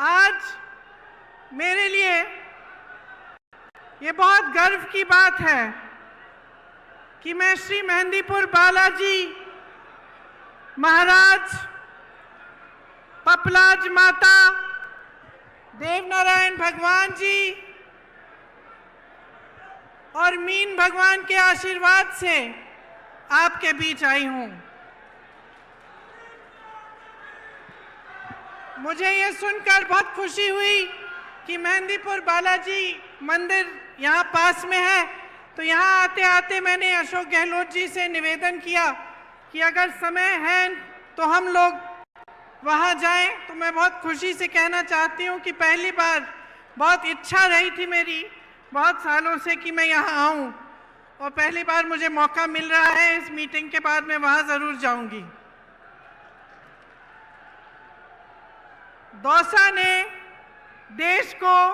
आज मेरे लिए ये बहुत गर्व की बात है कि मैं श्री मेहंदीपुर बालाजी महाराज, पपलाज माता, देवनारायण भगवान जी और मीन भगवान के आशीर्वाद से आपके बीच आई हूं। मुझे ये सुनकर बहुत खुशी हुई कि मेहंदीपुर बालाजी मंदिर यहाँ पास में है, तो यहाँ आते आते मैंने अशोक गहलोत जी से निवेदन किया कि अगर समय है तो हम लोग वहाँ जाएं। तो मैं बहुत खुशी से कहना चाहती हूँ कि पहली बार बहुत इच्छा रही थी मेरी बहुत सालों से कि मैं यहाँ आऊँ, और पहली बार मुझे मौका मिल रहा है। इस मीटिंग के बाद मैं वहाँ ज़रूर जाऊँगी। दौसा ने देश को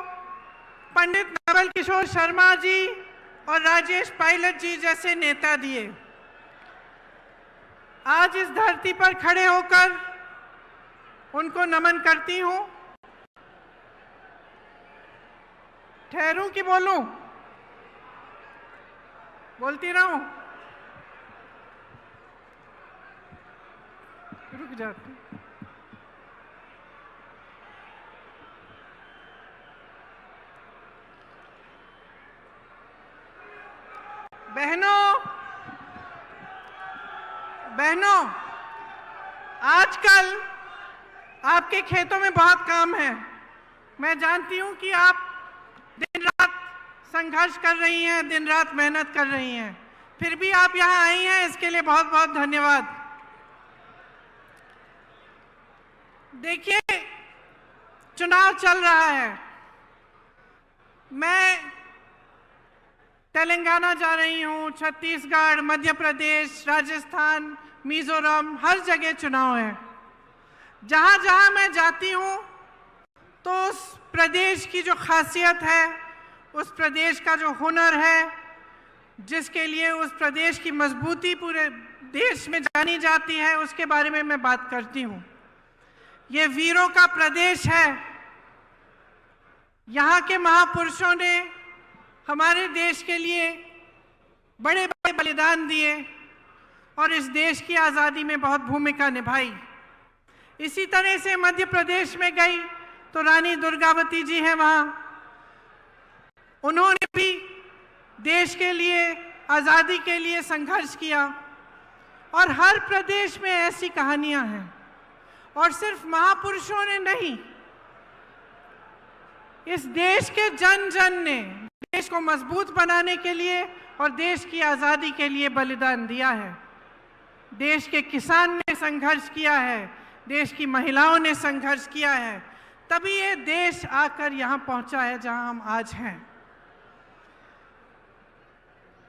पंडित नवल किशोर शर्मा जी और राजेश पायलट जी जैसे नेता दिए। आज इस धरती पर खड़े होकर उनको नमन करती हूँ। ठहरूं कि बोलूं? बोलती रहूं? रुक जाती। बहनों, आजकल आपके खेतों में बहुत काम है। मैं जानती हूं कि आप दिन रात संघर्ष कर रही हैं, दिन रात मेहनत कर रही हैं, फिर भी आप यहां आई हैं, इसके लिए बहुत बहुत धन्यवाद। देखिए, चुनाव चल रहा है। मैं तेलंगाना जा रही हूँ, छत्तीसगढ़, मध्य प्रदेश, राजस्थान, मिजोरम, हर जगह चुनाव है। जहाँ जहाँ मैं जाती हूँ तो उस प्रदेश की जो खासियत है, उस प्रदेश का जो हुनर है, जिसके लिए उस प्रदेश की मजबूती पूरे देश में जानी जाती है, उसके बारे में मैं बात करती हूँ। ये वीरों का प्रदेश है। यहाँ के महापुरुषों ने हमारे देश के लिए बड़े बड़े बलिदान दिए और इस देश की आज़ादी में बहुत भूमिका निभाई। इसी तरह से मध्य प्रदेश में गई तो रानी दुर्गावती जी हैं वहाँ। उन्होंने भी देश के लिए, आज़ादी के लिए संघर्ष किया। और हर प्रदेश में ऐसी कहानियाँ हैं। और सिर्फ महापुरुषों ने नहीं, इस देश के जन जन ने देश को मजबूत बनाने के लिए और देश की आज़ादी के लिए बलिदान दिया है। देश के किसान ने संघर्ष किया है, देश की महिलाओं ने संघर्ष किया है, तभी ये देश आकर यहाँ पहुँचा है जहाँ हम आज हैं।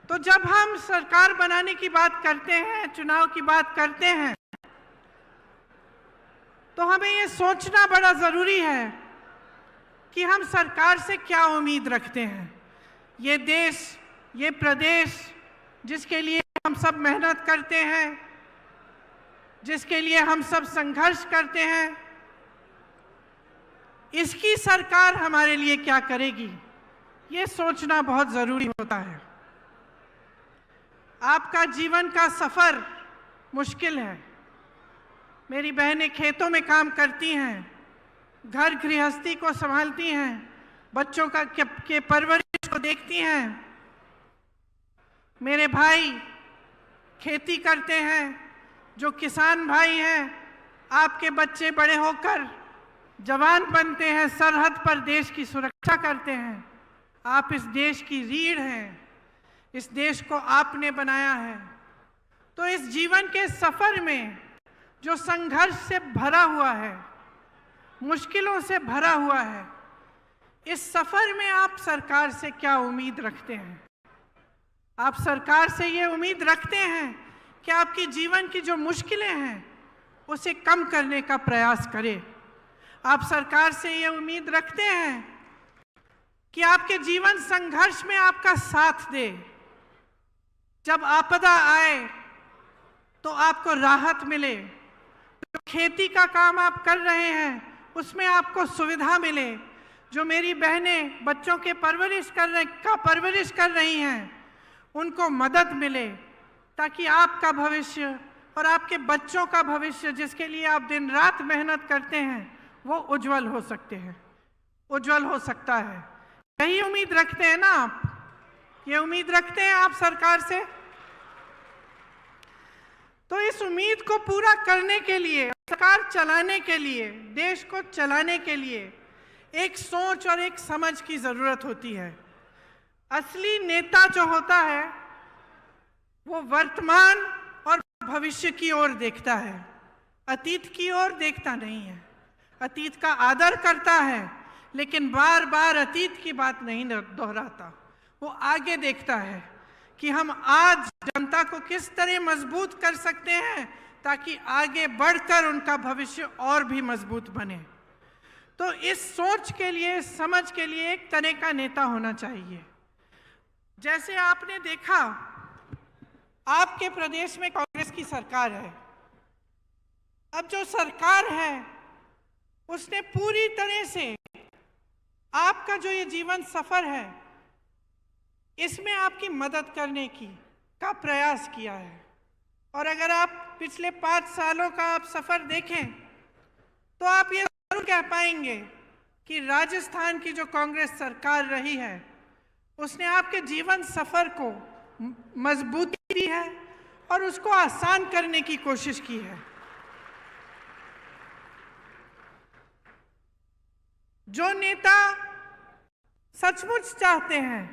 तो जब हम सरकार बनाने की बात करते हैं, चुनाव की बात करते हैं, तो हमें ये सोचना बड़ा ज़रूरी है कि हम सरकार से क्या उम्मीद रखते हैं। ये देश, ये प्रदेश जिसके लिए हम सब मेहनत करते हैं, जिसके लिए हम सब संघर्ष करते हैं, इसकी सरकार हमारे लिए क्या करेगी, ये सोचना बहुत ज़रूरी होता है। आपका जीवन का सफ़र मुश्किल है। मेरी बहनें खेतों में काम करती हैं, घर गृहस्थी को संभालती हैं, बच्चों के परवरिश को देखती हैं। मेरे भाई खेती करते हैं, जो किसान भाई हैं, आपके बच्चे बड़े होकर जवान बनते हैं, सरहद पर देश की सुरक्षा करते हैं। आप इस देश की रीढ़ हैं, इस देश को आपने बनाया है। तो इस जीवन के सफ़र में जो संघर्ष से भरा हुआ है, मुश्किलों से भरा हुआ है, इस सफ़र में आप सरकार से क्या उम्मीद रखते हैं? आप सरकार से ये उम्मीद रखते हैं कि आपकी जीवन की जो मुश्किलें हैं उसे कम करने का प्रयास करे। आप सरकार से ये उम्मीद रखते हैं कि आपके जीवन संघर्ष में आपका साथ दे। जब आपदा आए तो आपको राहत मिले। जो खेती का काम आप कर रहे हैं उसमें आपको सुविधा मिले। जो मेरी बहनें बच्चों के परवरिश कर रही हैं, उनको मदद मिले, ताकि आपका भविष्य और आपके बच्चों का भविष्य, जिसके लिए आप दिन रात मेहनत करते हैं, वो उज्जवल हो सकता है। यही उम्मीद रखते हैं ना आप? ये उम्मीद रखते हैं आप सरकार से? तो इस उम्मीद को पूरा करने के लिए, सरकार चलाने के लिए, देश को चलाने के लिए एक सोच और एक समझ की जरूरत होती है। असली नेता जो होता है वो वर्तमान और भविष्य की ओर देखता है, अतीत की ओर देखता नहीं है। अतीत का आदर करता है, लेकिन बार बार अतीत की बात नहीं दोहराता। वो आगे देखता है कि हम आज जनता को किस तरह मजबूत कर सकते हैं, ताकि आगे बढ़कर उनका भविष्य और भी मजबूत बने। तो इस सोच के लिए, समझ के लिए एक तरह का नेता होना चाहिए। जैसे आपने देखा, आपके प्रदेश में कांग्रेस की सरकार है। अब जो सरकार है उसने पूरी तरह से आपका जो ये जीवन सफर है, इसमें आपकी मदद करने का प्रयास किया है। और अगर आप पिछले 5 सालों का आप सफर देखें, तो आप ये जरूर कह पाएंगे कि राजस्थान की जो कांग्रेस सरकार रही है, उसने आपके जीवन सफर को मजबूती दी है और उसको आसान करने की कोशिश की है। जो नेता सचमुच चाहते हैं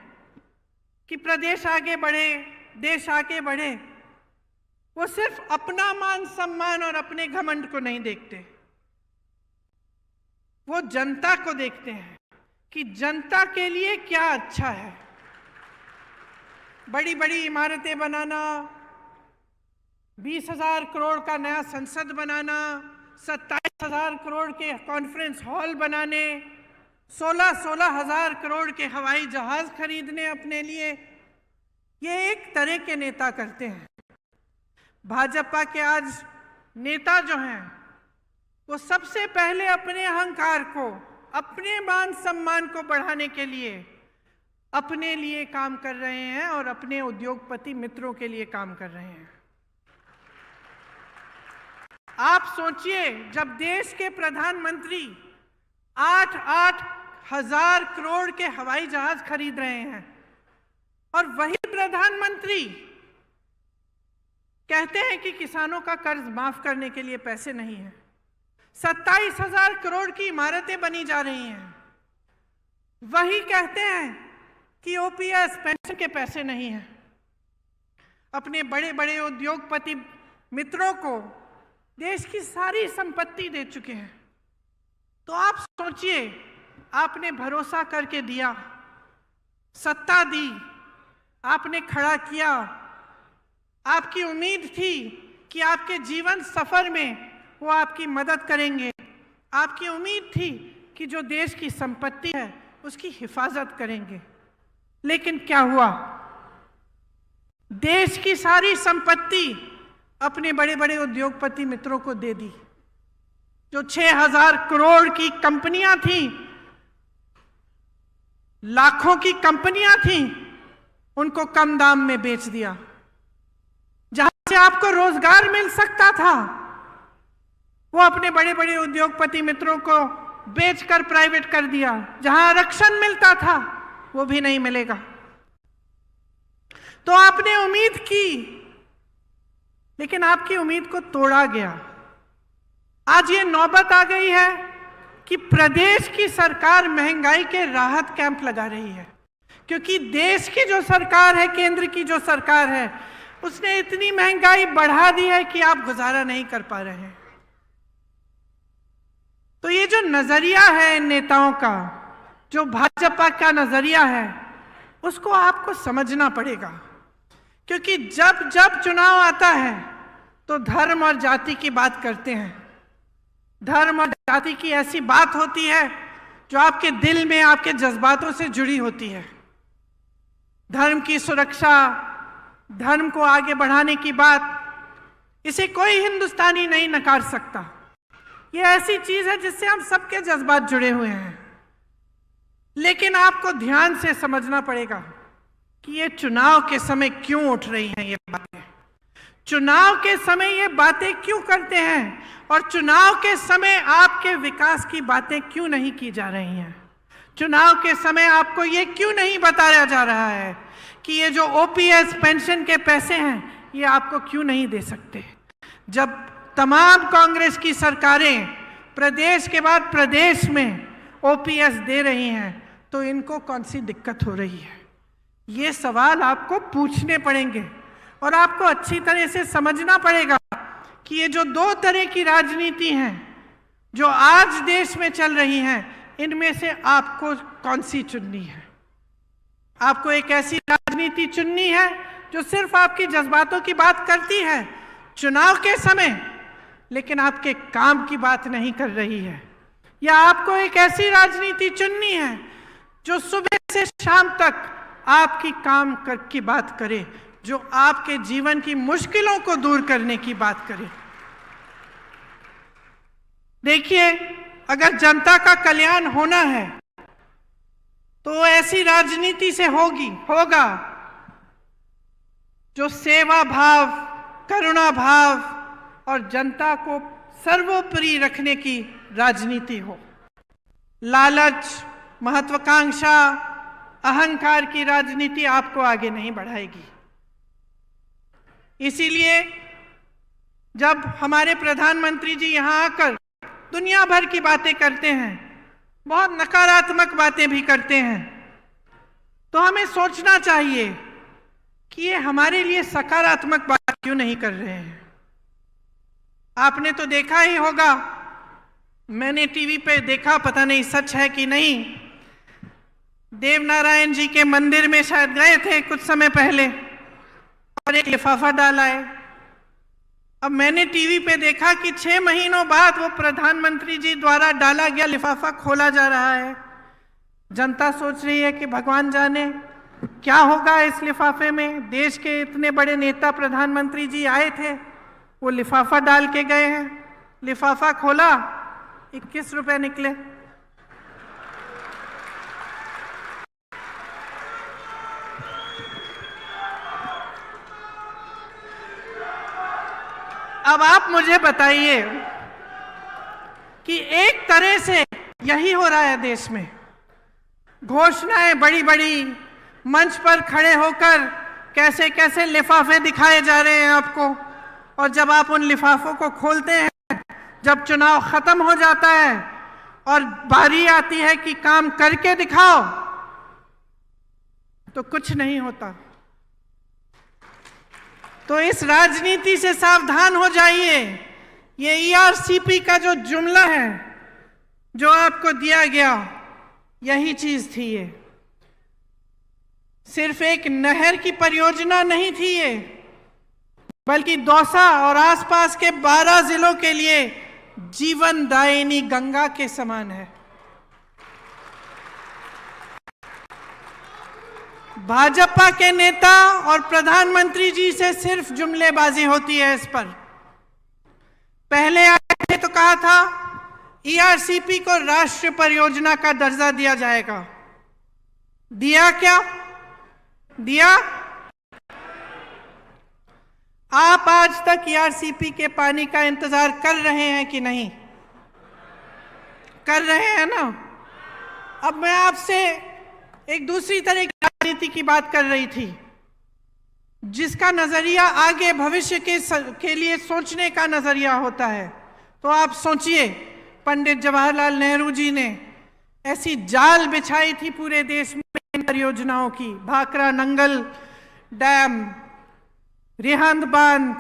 कि प्रदेश आगे बढ़े, देश आगे बढ़े, वो सिर्फ अपना मान सम्मान और अपने घमंड को नहीं देखते, वो जनता को देखते हैं कि जनता के लिए क्या अच्छा है। बड़ी बड़ी इमारतें बनाना, 20,000 करोड़ का नया संसद बनाना, 27,000 करोड़ के कॉन्फ्रेंस हॉल बनाने, 16,000 करोड़ के हवाई जहाज खरीदने अपने लिए, ये एक तरह के नेता करते हैं। भाजपा के आज नेता जो हैं, वो सबसे पहले अपने अहंकार को, अपने मान सम्मान को बढ़ाने के लिए अपने लिए काम कर रहे हैं और अपने उद्योगपति मित्रों के लिए काम कर रहे हैं। आप सोचिए, जब देश के प्रधानमंत्री 8-8 हजार करोड़ के हवाई जहाज खरीद रहे हैं, और वही प्रधानमंत्री कहते हैं कि किसानों का कर्ज माफ करने के लिए पैसे नहीं है, 27,000 करोड़ की इमारतें बनी जा रही हैं, वही कहते हैं कि ओपीएस पेंशन के पैसे नहीं हैं। अपने बड़े बड़े उद्योगपति मित्रों को देश की सारी संपत्ति दे चुके हैं। तो आप सोचिए, आपने भरोसा करके दिया, सत्ता दी, आपने खड़ा किया, आपकी उम्मीद थी कि आपके जीवन सफर में वो आपकी मदद करेंगे, आपकी उम्मीद थी कि जो देश की संपत्ति है उसकी हिफाजत करेंगे। लेकिन क्या हुआ? देश की सारी संपत्ति अपने बड़े बड़े उद्योगपति मित्रों को दे दी। जो 6,000 करोड़ की कंपनियां थी, लाखों की कंपनियां थी, उनको कम दाम में बेच दिया। जहां से आपको रोजगार मिल सकता था, वो अपने बड़े बड़े उद्योगपति मित्रों को बेचकर प्राइवेट कर दिया। जहां आरक्षण मिलता था, वो भी नहीं मिलेगा। तो आपने उम्मीद की, लेकिन आपकी उम्मीद को तोड़ा गया। आज ये नौबत आ गई है कि प्रदेश की सरकार महंगाई के राहत कैंप लगा रही है, क्योंकि देश की जो सरकार है, केंद्र की जो सरकार है, उसने इतनी महंगाई बढ़ा दी है कि आप गुजारा नहीं कर पा रहे हैं। तो ये जो नजरिया है इन नेताओं का, जो भाजपा का नजरिया है, उसको आपको समझना पड़ेगा। क्योंकि जब जब चुनाव आता है तो धर्म और जाति की बात करते हैं। धर्म और जाति की ऐसी बात होती है जो आपके दिल में, आपके जज्बातों से जुड़ी होती है। धर्म की सुरक्षा, धर्म को आगे बढ़ाने की बात, इसे कोई हिंदुस्तानी नहीं नकार सकता। ये ऐसी चीज है जिससे हम सबके जज्बात जुड़े हुए हैं। लेकिन आपको ध्यान से समझना पड़ेगा कि ये चुनाव के समय क्यों उठ रही हैं ये बातें, चुनाव के समय ये बातें क्यों करते हैं, और चुनाव के समय आपके विकास की बातें क्यों नहीं की जा रही हैं। चुनाव के समय आपको ये क्यों नहीं बताया जा रहा है कि ये जो ओपीएस पेंशन के पैसे हैं ये आपको क्यों नहीं दे सकते। जब तमाम कांग्रेस की सरकारें प्रदेश के बाद प्रदेश में ओपीएस दे रही हैं तो इनको कौन सी दिक्कत हो रही है, ये सवाल आपको पूछने पड़ेंगे। और आपको अच्छी तरह से समझना पड़ेगा कि ये जो दो तरह की राजनीति हैं जो आज देश में चल रही हैं, इनमें से आपको कौन सी चुननी है। आपको एक ऐसी राजनीति चुननी है जो सिर्फ आपके जज्बातों की बात करती है चुनाव के समय, लेकिन आपके काम की बात नहीं कर रही है, या आपको एक ऐसी राजनीति चुननी है जो सुबह से शाम तक आपकी काम की बात करे, जो आपके जीवन की मुश्किलों को दूर करने की बात करे। देखिए, अगर जनता का कल्याण होना है तो ऐसी राजनीति से होगा जो सेवा भाव, करुणा भाव और जनता को सर्वोपरि रखने की राजनीति हो। लालच, महत्वाकांक्षा, अहंकार की राजनीति आपको आगे नहीं बढ़ाएगी। इसीलिए जब हमारे प्रधानमंत्री जी यहाँ आकर दुनिया भर की बातें करते हैं, बहुत नकारात्मक बातें भी करते हैं, तो हमें सोचना चाहिए कि ये हमारे लिए सकारात्मक बात क्यों नहीं कर रहे हैं। आपने तो देखा ही होगा, मैंने टीवी पे देखा, पता नहीं सच है कि नहीं, देवनारायण जी के मंदिर में शायद गए थे कुछ समय पहले और एक लिफाफा डाला है। अब मैंने टीवी पे देखा कि 6 महीनों बाद वो प्रधानमंत्री जी द्वारा डाला गया लिफाफा खोला जा रहा है। जनता सोच रही है कि भगवान जाने क्या होगा इस लिफाफे में। देश के इतने बड़े नेता प्रधानमंत्री जी आए थे, वो लिफाफा डाल के गए हैं। लिफाफा खोला, 21 रुपए निकले। अब आप मुझे बताइए कि एक तरह से यही हो रहा है देश में। घोषणाएं बड़ी बड़ी मंच पर खड़े होकर कैसे कैसे लिफाफे दिखाए जा रहे हैं आपको, और जब आप उन लिफाफों को खोलते हैं, जब चुनाव खत्म हो जाता है और बारी आती है कि काम करके दिखाओ, तो कुछ नहीं होता। तो इस राजनीति से सावधान हो जाइए। ये ईआरसीपी का जो जुमला है जो आपको दिया गया, यही चीज थी। ये सिर्फ एक नहर की परियोजना नहीं थी ये, बल्कि दौसा और आसपास के 12 जिलों के लिए जीवनदायिनी गंगा के समान है। भाजपा के नेता और प्रधानमंत्री जी से सिर्फ जुमलेबाजी होती है इस पर। पहले आए थे तो कहा था ईआरसीपी को राष्ट्रीय परियोजना का दर्जा दिया जाएगा। दिया क्या? दिया? आप आज तक ईआरसीपी के पानी का इंतजार कर रहे हैं कि नहीं? कर रहे हैं ना। अब मैं आपसे एक दूसरी तरह की राजनीति की बात कर रही थी, जिसका नजरिया आगे भविष्य के लिए सोचने का नजरिया होता है। तो आप सोचिए, पंडित जवाहरलाल नेहरू जी ने ऐसी जाल बिछाई थी पूरे देश में परियोजनाओं की। भाखरा नंगल डैम, रिहंद बांध,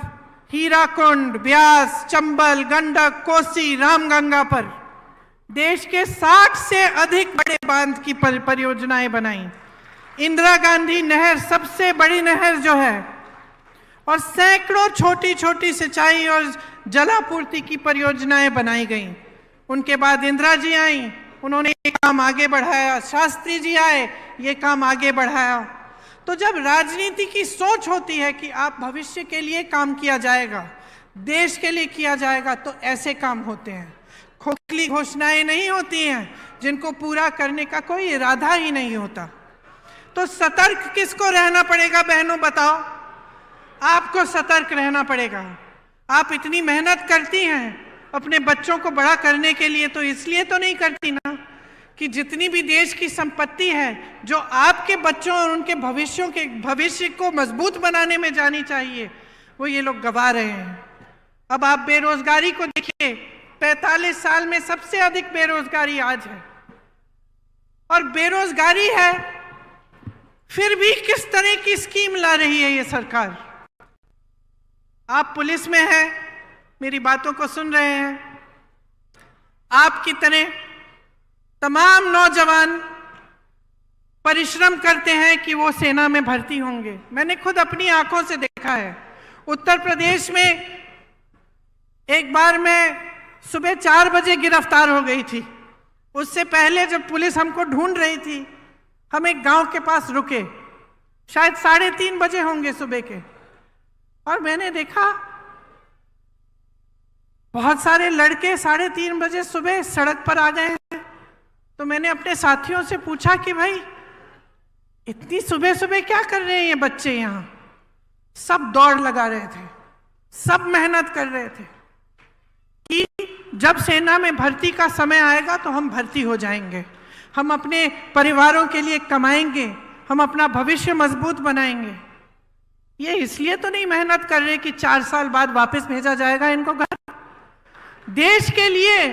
हीराकुंड, ब्यास, चंबल, गंडक, कोसी, रामगंगा पर देश के 60 से अधिक बड़े बांध की परियोजनाएं बनाई। इंदिरा गांधी नहर सबसे बड़ी नहर जो है, और सैकड़ों छोटी छोटी सिंचाई और जलापूर्ति की परियोजनाएं बनाई गईं। उनके बाद इंदिरा जी आई, उन्होंने ये काम आगे बढ़ाया। शास्त्री जी आए, ये काम आगे बढ़ाया। तो जब राजनीति की सोच होती है कि आप भविष्य के लिए काम किया जाएगा, देश के लिए किया जाएगा, तो ऐसे काम होते हैं। खोखली घोषणाएं नहीं होती हैं जिनको पूरा करने का कोई इरादा ही नहीं होता। तो सतर्क किसको रहना पड़ेगा बहनों, बताओ? आपको सतर्क रहना पड़ेगा। आप इतनी मेहनत करती हैं अपने बच्चों को बड़ा करने के लिए, तो इसलिए तो नहीं करती ना कि जितनी भी देश की संपत्ति है जो आपके बच्चों और उनके भविष्य को मजबूत बनाने में जानी चाहिए, वो ये लोग गवा रहे हैं। अब आप बेरोजगारी को देखिए, 45 साल में सबसे अधिक बेरोजगारी आज है। और बेरोजगारी है फिर भी किस तरह की स्कीम ला रही है ये सरकार। आप पुलिस में हैं, मेरी बातों को सुन रहे हैं, आपकी तरह तमाम नौजवान परिश्रम करते हैं कि वो सेना में भर्ती होंगे। मैंने खुद अपनी आंखों से देखा है। उत्तर प्रदेश में एक बार मैं सुबह 4 बजे गिरफ्तार हो गई थी। उससे पहले जब पुलिस हमको ढूंढ रही थी, हम एक गांव के पास रुके, शायद 3:30 बजे होंगे सुबह के, और मैंने देखा बहुत सारे लड़के 3:30 बजे सुबह सड़क पर आ गए हैं। तो मैंने अपने साथियों से पूछा कि भाई इतनी सुबह सुबह क्या कर रहे हैं ये बच्चे यहाँ? सब दौड़ लगा रहे थे, सब मेहनत कर रहे थे कि जब सेना में भर्ती का समय आएगा तो हम भर्ती हो जाएंगे, हम अपने परिवारों के लिए कमाएंगे, हम अपना भविष्य मजबूत बनाएंगे। ये इसलिए तो नहीं मेहनत कर रहे कि 4 साल बाद वापस भेजा जाएगा इनको घर। देश के लिए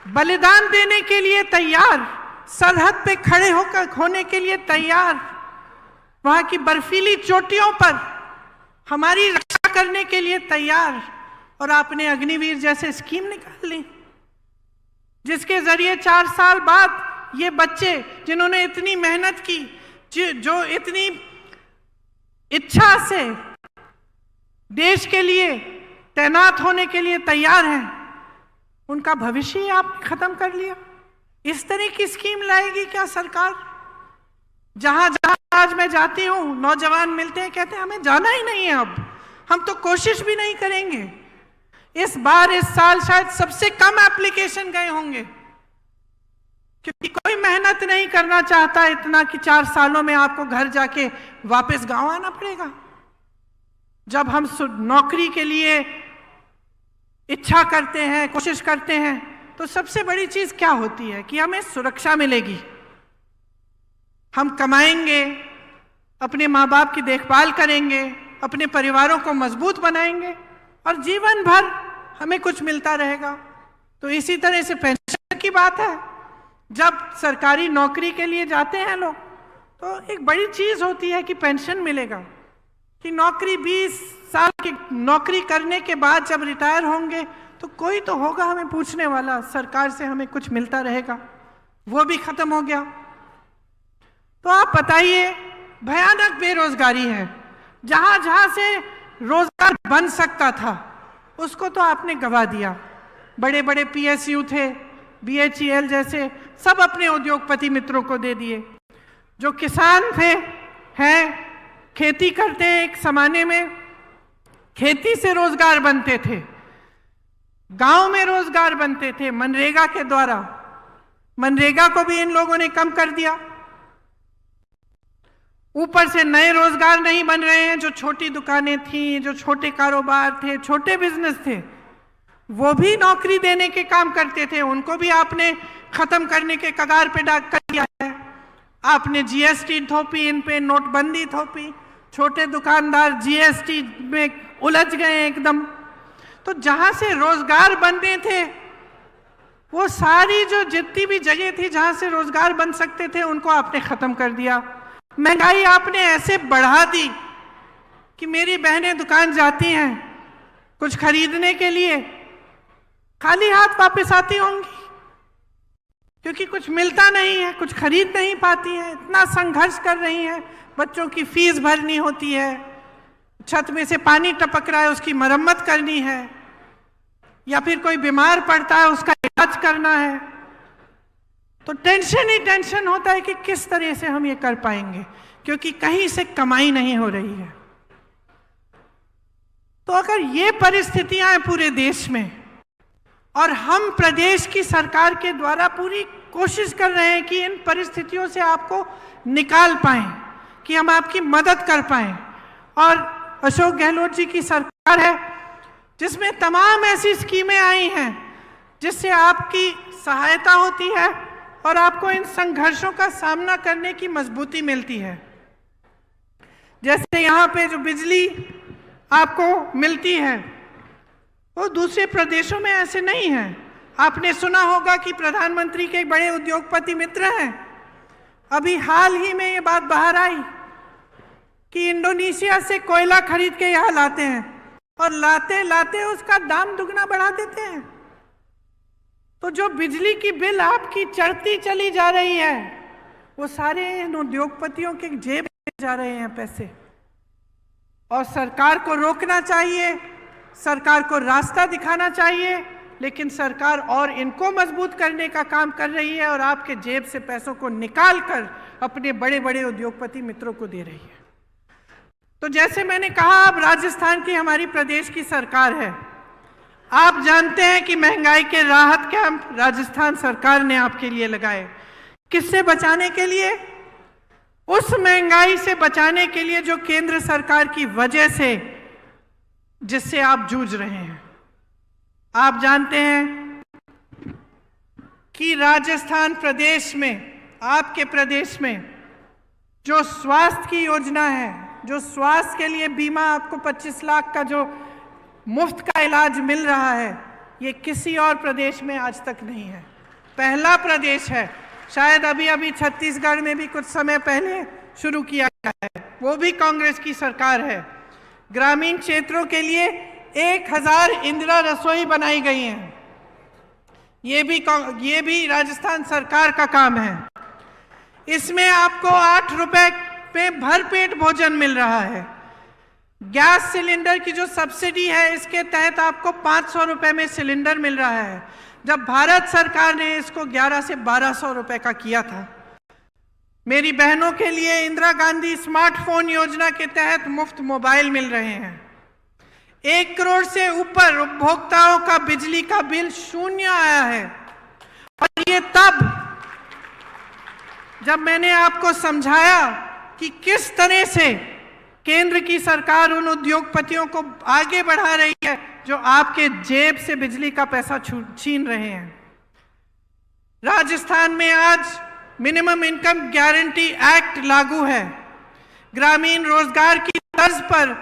बलिदान देने के लिए तैयार, सरहद पे खड़े होकर होने के लिए तैयार, वहां की बर्फीली चोटियों पर हमारी रक्षा करने के लिए तैयार। और आपने अग्निवीर जैसे स्कीम निकाल ली जिसके जरिए 4 साल बाद ये बच्चे जिन्होंने इतनी मेहनत की, जो इतनी इच्छा से देश के लिए तैनात होने के लिए तैयार हैं, उनका भविष्य ही आप खत्म कर लिया। इस तरह की स्कीम लाएगी क्या सरकार? जहां जहां आज मैं जाती हूं, नौजवान मिलते हैं, कहते हैं हमें जाना ही नहीं है, अब हम तो कोशिश भी नहीं करेंगे। इस साल शायद सबसे कम एप्लीकेशन गए होंगे, क्योंकि कोई मेहनत नहीं करना चाहता इतना कि 4 सालों में आपको घर जाके वापस गांव आना पड़ेगा। जब हम नौकरी के लिए इच्छा करते हैं, कोशिश करते हैं, तो सबसे बड़ी चीज क्या होती है कि हमें सुरक्षा मिलेगी, हम कमाएंगे, अपने माँ बाप की देखभाल करेंगे, अपने परिवारों को मजबूत बनाएंगे और जीवन भर हमें कुछ मिलता रहेगा। तो इसी तरह से पेंशन की बात है, जब सरकारी नौकरी के लिए जाते हैं लोग तो एक बड़ी चीज होती है कि पेंशन मिलेगा, कि नौकरी 20 साल की नौकरी करने के बाद जब रिटायर होंगे तो कोई तो होगा हमें पूछने वाला, सरकार से हमें कुछ मिलता रहेगा। वो भी खत्म हो गया। तो आप बताइए, भयानक बेरोजगारी है। जहां जहां से रोजगार बन सकता था उसको तो आपने गवा दिया। बड़े बड़े PSU थे, BHEL जैसे, सब अपने उद्योगपति मित्रों को दे दिए। जो किसान थे, हैं, खेती करते हैं, एक जमाने में खेती से रोजगार बनते थे, गांव में रोजगार बनते थे मनरेगा के द्वारा। मनरेगा को भी इन लोगों ने कम कर दिया। ऊपर से नए रोजगार नहीं बन रहे हैं। जो छोटी दुकानें थी, जो छोटे कारोबार थे, छोटे बिजनेस थे, वो भी नौकरी देने के काम करते थे, उनको भी आपने खत्म करने के कगार पे डाक कर दिया है। आपने GST थोपी, इन पे नोटबंदी थोपी, छोटे दुकानदार GST में उलझ गए एकदम। तो जहां से रोजगार बनने थे, वो सारी जो जितनी भी जगह थी जहां से रोजगार बन सकते थे, उनको आपने खत्म कर दिया। महंगाई आपने ऐसे बढ़ा दी कि मेरी बहनें दुकान जाती हैं कुछ खरीदने के लिए, खाली हाथ वापस आती होंगी, क्योंकि कुछ मिलता नहीं है, कुछ खरीद नहीं पाती हैं। इतना संघर्ष कर रही हैं, बच्चों की फीस भरनी होती है, छत में से पानी टपक रहा है उसकी मरम्मत करनी है, या फिर कोई बीमार पड़ता है उसका इलाज करना है। तो टेंशन ही टेंशन होता है कि किस तरह से हम ये कर पाएंगे, क्योंकि कहीं से कमाई नहीं हो रही है। तो अगर ये परिस्थितियां हैं पूरे देश में, और हम प्रदेश की सरकार के द्वारा पूरी कोशिश कर रहे हैं कि इन परिस्थितियों से आपको निकाल पाएं, कि हम आपकी मदद कर पाएं। और अशोक गहलोत जी की सरकार है जिसमें तमाम ऐसी स्कीमें आई हैं जिससे आपकी सहायता होती है और आपको इन संघर्षों का सामना करने की मजबूती मिलती है। जैसे यहाँ पे जो बिजली आपको मिलती है वो दूसरे प्रदेशों में ऐसे नहीं है। आपने सुना होगा कि प्रधानमंत्री के बड़े उद्योगपति मित्र हैं, अभी हाल ही में ये बात बाहर आई कि इंडोनेशिया से कोयला खरीद के यहाँ लाते हैं और लाते लाते उसका दाम दुगना बढ़ा देते हैं। तो जो बिजली की बिल आपकी चढ़ती चली जा रही है वो सारे इन उद्योगपतियों के जेब में जा रहे हैं पैसे। और सरकार को रोकना चाहिए, सरकार को रास्ता दिखाना चाहिए, लेकिन सरकार और इनको मजबूत करने का काम कर रही है और आपके जेब से पैसों को निकाल कर अपने बड़े बड़े उद्योगपति मित्रों को दे रही है। तो जैसे मैंने कहा, अब राजस्थान की हमारी प्रदेश की सरकार है। आप जानते हैं कि महंगाई के राहत कैंप राजस्थान सरकार ने आपके लिए लगाए। किससे बचाने के लिए? उस महंगाई से बचाने के लिए जो केंद्र सरकार की वजह से जिससे आप जूझ रहे हैं। आप जानते हैं कि राजस्थान प्रदेश में, आपके प्रदेश में जो स्वास्थ्य की योजना है, जो स्वास्थ्य के लिए बीमा आपको 25 लाख का जो मुफ्त का इलाज मिल रहा है, ये किसी और प्रदेश में आज तक नहीं है। पहला प्रदेश है। शायद अभी अभी छत्तीसगढ़ में भी कुछ समय पहले शुरू किया गया है, वो भी कांग्रेस की सरकार है। ग्रामीण क्षेत्रों के लिए 1000 इंदिरा रसोई बनाई गई हैं। ये भी राजस्थान सरकार का काम है। इसमें आपको 8 रुपए पे भरपेट भोजन मिल रहा है। गैस सिलेंडर की जो सब्सिडी है, इसके तहत आपको 500 रुपए में सिलेंडर मिल रहा है, जब भारत सरकार ने इसको 1100 से 1200 रुपए का किया था। मेरी बहनों के लिए इंदिरा गांधी स्मार्टफोन योजना के तहत मुफ्त मोबाइल मिल रहे हैं। 1 करोड़ से ऊपर उपभोक्ताओं का बिजली का बिल शून्य आया है। और ये तब जब मैंने आपको समझाया कि किस तरह से केंद्र की सरकार उन उद्योगपतियों को आगे बढ़ा रही है जो आपके जेब से बिजली का पैसा छीन रहे हैं। राजस्थान में आज मिनिमम इनकम गारंटी एक्ट लागू है। ग्रामीण रोजगार की तर्ज पर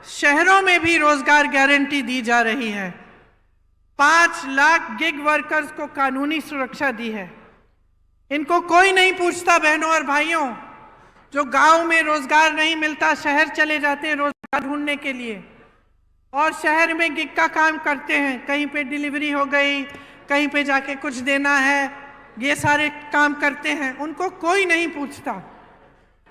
शहरों में भी रोजगार गारंटी दी जा रही है। 5 लाख गिग वर्कर्स को कानूनी सुरक्षा दी है। इनको कोई नहीं पूछता। बहनों और भाइयों, जो गांव में रोजगार नहीं मिलता शहर चले जाते हैं रोजगार ढूंढने के लिए और शहर में गिग का काम करते हैं। कहीं पे डिलीवरी हो गई, कहीं पे जाके कुछ देना है, ये सारे काम करते हैं। उनको कोई नहीं पूछता।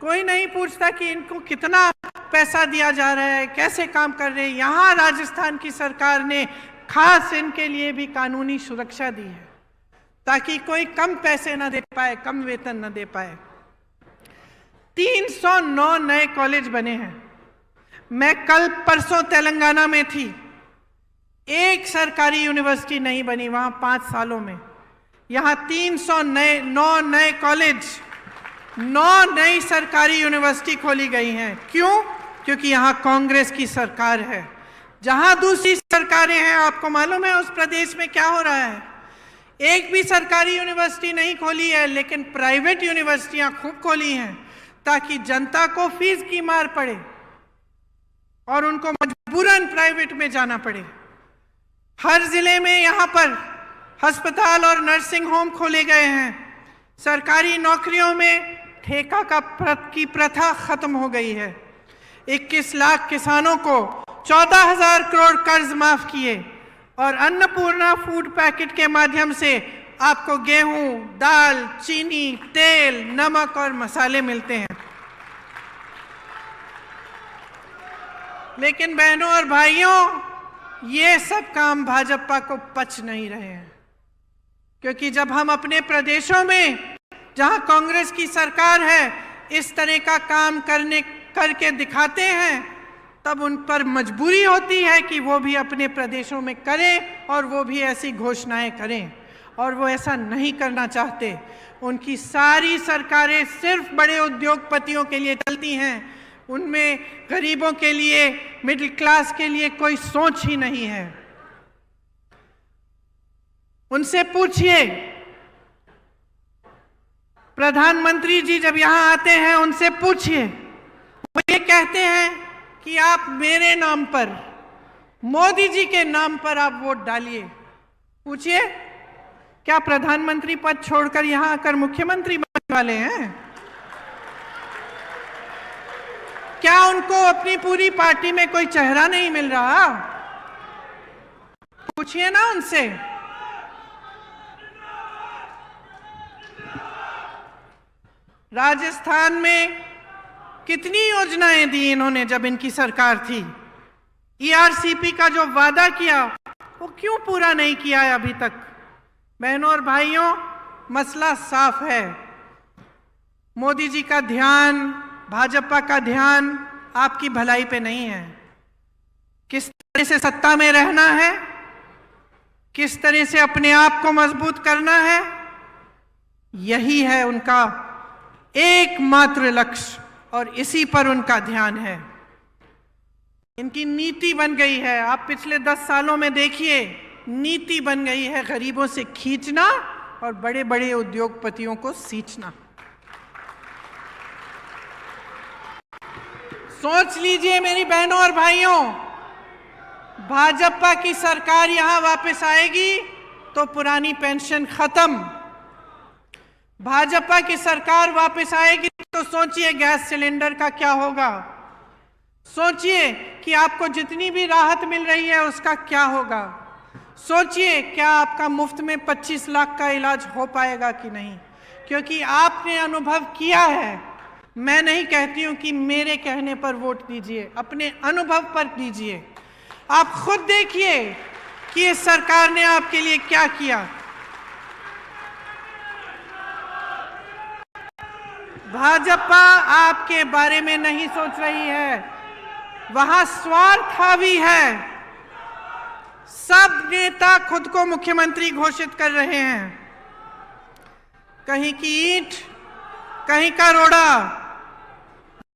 कोई नहीं पूछता कि इनको कितना पैसा दिया जा रहा है, कैसे काम कर रहे हैं। यहाँ राजस्थान की सरकार ने खास इनके लिए भी कानूनी सुरक्षा दी है ताकि कोई कम पैसे ना दे पाए, कम वेतन ना दे पाए। 309 नए कॉलेज बने हैं। मैं कल परसों तेलंगाना में थी, एक सरकारी यूनिवर्सिटी नहीं बनी वहां 5 सालों में। यहाँ 309 नए कॉलेज, 9 नई सरकारी यूनिवर्सिटी खोली गई हैं। क्यों? क्योंकि यहाँ कांग्रेस की सरकार है। जहां दूसरी सरकारें हैं, आपको मालूम है उस प्रदेश में क्या हो रहा है। एक भी सरकारी यूनिवर्सिटी नहीं खोली है, लेकिन प्राइवेट यूनिवर्सिटियां खूब खोली हैं ताकि जनता को फीस की मार पड़े और उनको मजबूरन प्राइवेट में जाना पड़े। हर जिले में यहाँ पर अस्पताल और नर्सिंग होम खोले गए हैं। सरकारी नौकरियों में ठेका की प्रथा खत्म हो गई है। 21 लाख किसानों को 14,000 करोड़ कर्ज माफ किए और अन्नपूर्णा फूड पैकेट के माध्यम से आपको गेहूं, दाल, चीनी, तेल, नमक और मसाले मिलते हैं। लेकिन बहनों और भाइयों, ये सब काम भाजपा को पच नहीं रहे हैं, क्योंकि जब हम अपने प्रदेशों में जहां कांग्रेस की सरकार है इस तरह का काम करके दिखाते हैं तब उन पर मजबूरी होती है कि वो भी अपने प्रदेशों में करें और वो भी ऐसी घोषणाएं करें, और वो ऐसा नहीं करना चाहते। उनकी सारी सरकारें सिर्फ बड़े उद्योगपतियों के लिए चलती हैं, उनमें गरीबों के लिए, मिडिल क्लास के लिए कोई सोच ही नहीं है। उनसे पूछिए, प्रधानमंत्री जी जब यहां आते हैं उनसे पूछिए, वो ये कहते हैं कि आप मेरे नाम पर, मोदी जी के नाम पर आप वोट डालिए। पूछिए, क्या प्रधानमंत्री पद छोड़कर यहां आकर मुख्यमंत्री बनने वाले हैं? क्या उनको अपनी पूरी पार्टी में कोई चेहरा नहीं मिल रहा? पूछिए ना उनसे। राजस्थान में कितनी योजनाएं दी इन्होंने जब इनकी सरकार थी। ईआरसीपी का जो वादा किया वो क्यों पूरा नहीं किया है अभी तक? बहनों और भाइयों, मसला साफ है। मोदी जी का ध्यान, भाजपा का ध्यान आपकी भलाई पे नहीं है। किस तरह से सत्ता में रहना है, किस तरह से अपने आप को मजबूत करना है, यही है उनका एकमात्र लक्ष्य, और इसी पर उनका ध्यान है। इनकी नीति बन गई है, आप पिछले 10 सालों में देखिए, नीति बन गई है गरीबों से खींचना और बड़े बड़े उद्योगपतियों को सींचना। सोच लीजिए मेरी बहनों और भाइयों, भाजपा की सरकार यहां वापस आएगी तो पुरानी पेंशन खत्म। भाजपा की सरकार वापस आएगी तो सोचिए गैस सिलेंडर का क्या होगा। सोचिए कि आपको जितनी भी राहत मिल रही है उसका क्या होगा। सोचिए क्या आपका मुफ्त में 25 लाख का इलाज हो पाएगा कि नहीं, क्योंकि आपने अनुभव किया है। मैं नहीं कहती हूं कि मेरे कहने पर वोट दीजिए, अपने अनुभव पर दीजिए। आप खुद देखिए कि इस सरकार ने आपके लिए क्या किया। भाजपा आपके बारे में नहीं सोच रही है, वहां स्वार्थ हावी है। सब नेता खुद को मुख्यमंत्री घोषित कर रहे हैं। कहीं की ईंट, कहीं का रोड़ा,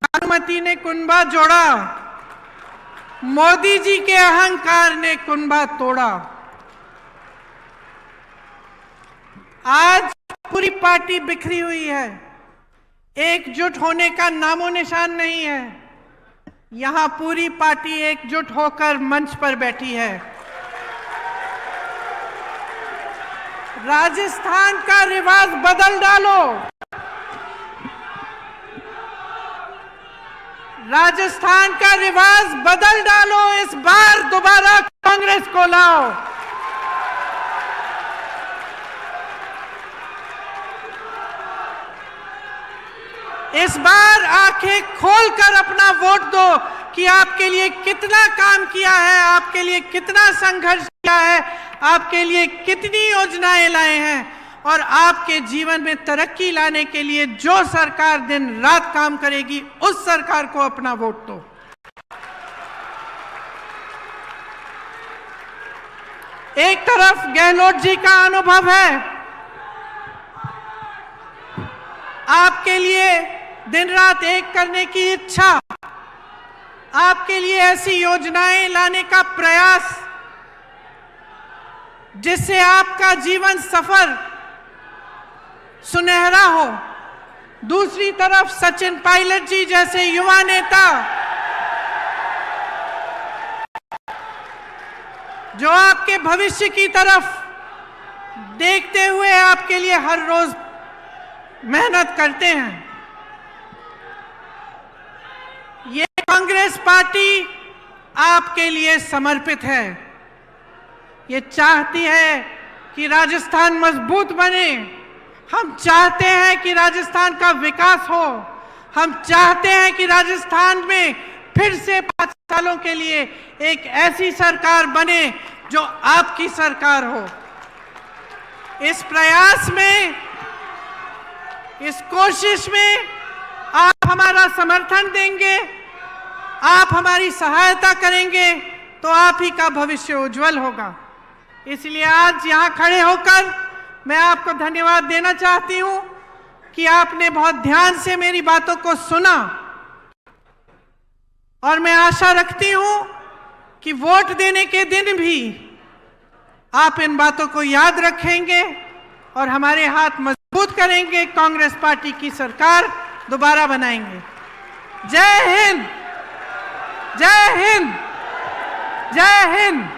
बागमती ने कुनबा जोड़ा, मोदी जी के अहंकार ने कुनबा तोड़ा। आज पूरी पार्टी बिखरी हुई है, एकजुट होने का नामो निशान नहीं है। यहां पूरी पार्टी एकजुट होकर मंच पर बैठी है। राजस्थान का रिवाज बदल डालो, राजस्थान का रिवाज बदल डालो। इस बार दोबारा कांग्रेस को लाओ। इस बार आंखें खोलकर अपना वोट दो कि आपके लिए कितना काम किया है, आपके लिए कितना संघर्ष किया है, आपके लिए कितनी योजनाएं लाए हैं, और आपके जीवन में तरक्की लाने के लिए जो सरकार दिन रात काम करेगी उस सरकार को अपना वोट दो। एक तरफ गहलोत जी का अनुभव है, आपके लिए दिन रात एक करने की इच्छा, आपके लिए ऐसी योजनाएं लाने का प्रयास जिससे आपका जीवन सफर सुनहरा हो। दूसरी तरफ सचिन पायलट जी जैसे युवा नेता जो आपके भविष्य की तरफ देखते हुए आपके लिए हर रोज मेहनत करते हैं। ये कांग्रेस पार्टी आपके लिए समर्पित है। ये चाहती है कि राजस्थान मजबूत बने। हम चाहते हैं कि राजस्थान का विकास हो। हम चाहते हैं कि राजस्थान में फिर से 5 सालों के लिए एक ऐसी सरकार बने जो आपकी सरकार हो। इस प्रयास में, इस कोशिश में आप हमारा समर्थन देंगे, आप हमारी सहायता करेंगे तो आप ही का भविष्य उज्जवल होगा। इसलिए आज यहाँ खड़े होकर मैं आपको धन्यवाद देना चाहती हूँ कि आपने बहुत ध्यान से मेरी बातों को सुना, और मैं आशा रखती हूँ कि वोट देने के दिन भी आप इन बातों को याद रखेंगे और हमारे हाथ मजबूत करेंगे, कांग्रेस पार्टी की सरकार दोबारा बनाएंगे। जय हिंद, जय हिंद, जय हिंद।